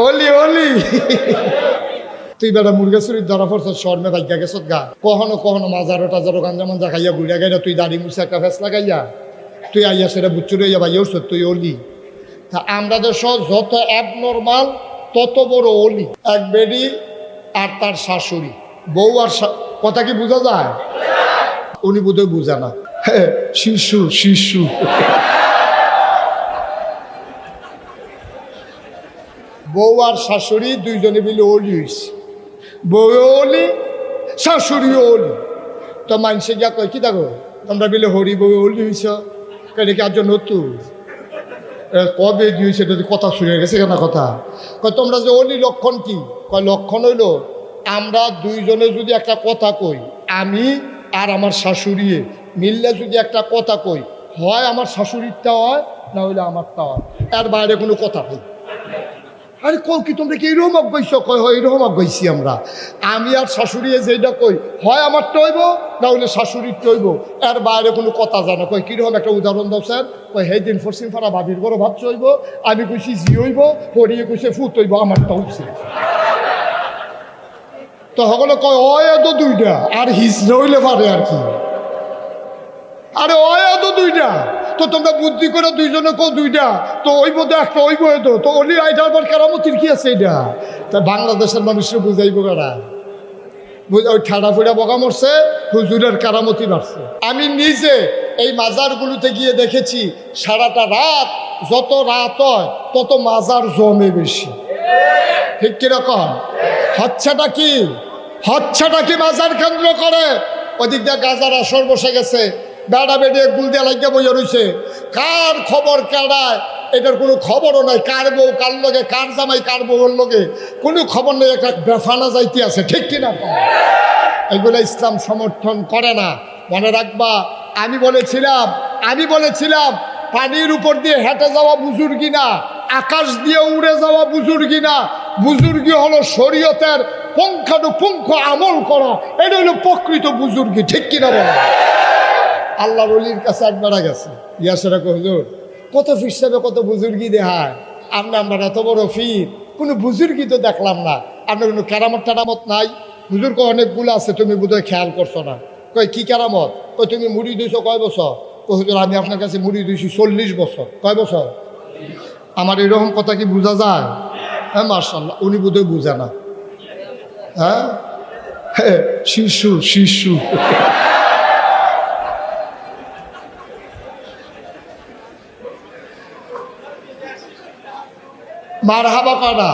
অলি অলি তুই বেটা মুরগা চুরির ধরা পড়ছ শর্মে ভাগ্যা গেছ গা কখনো কখনো মাজারো টাজারো গাঞ্জা মাঞ্জা খাইয়া ঘুরিয়া গাইয়া তুই দাড়ি মুছে একটা ফেস লাগাইয়া তুই আইয়া সেটা বুচ্চুরে ইয়া ভাইয়া উঠছ তুই অলি। তা আমরা দেশ যত অ্যাবনর্মাল তত বড় অলি। এক বেডি আর তার শাশুড়ি বউ আর কথা কি বোঝা যায়? উনি বোধহয় বুঝে না। শিশু শিশু বউ আর শাশুড়ি দুইজনে মিলে অলি হয়েছে। বউ অলি শাশুড়িও অলি। তো মানুষে গিয়া কয় কি দেখো তোমরা মিলে হরি বউ অলি হয়েছ কেন কি আজ নতুন কবে দিয়েছে এটা কথা শুনে গেছে কেন কথা কয় তোমরা যে অলি লক্ষণ কি কয় লক্ষণ হইল আমরা দুইজনে যদি একটা কথা কই আমি আর আমার শাশুড়ি মিললে যদি একটা কথা কই হয় আমার শাশুড়িরটা হয় না হইলে আমারটা হয়, এর বাইরে কোনো কথা নেই। আরে কও কি তোমরা কি এইরকম অজ্ঞাইছ? কয় হয় এইরকম অজ্ঞাইছি আমরা। আমি আর শাশুড়ি যেটা কই হয় আমারটা হইব না হইলে শাশুড়িরটা হইব, এর বাইরে কোনো কথা জানো। কয় কীরকম একটা উদাহরণ দাও স্যার? কয় সেই দিন পশ্চিম ফাড়া ভাবির বড় ভাবছ হইব, আমি কইছি জি হইব, হরিয়ে কইছে ফুট হইব, আমারটা উঠছে। তো সকলে কয় হয় তো দুইটা আর হিস নইলে পারে আর কি। আরে হয় তো দুইটা, তো তোমরা বুদ্ধি করে দুইজনে কো দুইটা, তো ওই বোধ একটা ওই বই তো অলি আইটার পর কেরামতির কি আছে এটা? তা বাংলাদেশের মানুষরা বুঝাইব কারা? ওই ঠাডা ফুড়া বকা মরছে, হুজুরের কারামতি বাড়ছে। আমি নিজে এই মাজারগুলোতে গিয়ে দেখেছি সারাটা রাত, যত রাত হয় তত মাজার জমে বেশি। ঠিক কিরকম? হচ্ছেটা কি? হচ্ছেটা কি মাজার কেন্দ্র করে? ওদিক দিয়ে গাজার আসর বসে গেছে, বেড়া বেড়িয়ে গুল দিয়ে লাগিয়ে বইয়া রয়েছে। কার খবর কেড়ায় এটার কোনো খবরও নাই। কার বউ কার লগে, কার জামাই কার বউর লগে কোনো খবর নেই। একটা বেফানা যাইতে আছে, ঠিক কিনা? এগুলো ইসলাম সমর্থন করে না। মনে রাখবা, আমি বলেছিলাম পানির উপর দিয়ে হেঁটে যাওয়া বুজুর্গি না, আকাশ দিয়ে উড়ে যাওয়া বুজুর্গি না। বুজুর্গি হলো শরীয়তের পুঙ্খানুপুঙ্খ আমল করা, এটা হলো প্রকৃত বুজুর্গি, ঠিক কিনা বলো? আল্লাহ রলির কাছে একবার গেছে, ইয়াসেরা হুজুর কত ফির সাহেবে কত বুজুর্গি দেখায়, আমরা এত বড় ফির কোনো বুজুর্গি তো দেখলাম না, আপনার কোনো কেরামত টেরামত নাই? হুজুর কয় অনেকগুলো আছে, তুমি বোধহয় খেয়াল করছো না। কয় কি কেরামত? কয় তুমি মুড়ি দিয়েছো কয় বছর? কয় হুজুর আমি আপনার কাছে মুড়ি দিয়েছি 40 বছর। কয় বছর? আমার এরকম কথা কি বোঝা যায়? হ্যাঁ মাশাআল্লাহ, উনি বোধহয় বুঝে না। হ্যাঁ শিশু শিশু মারহাবা করা।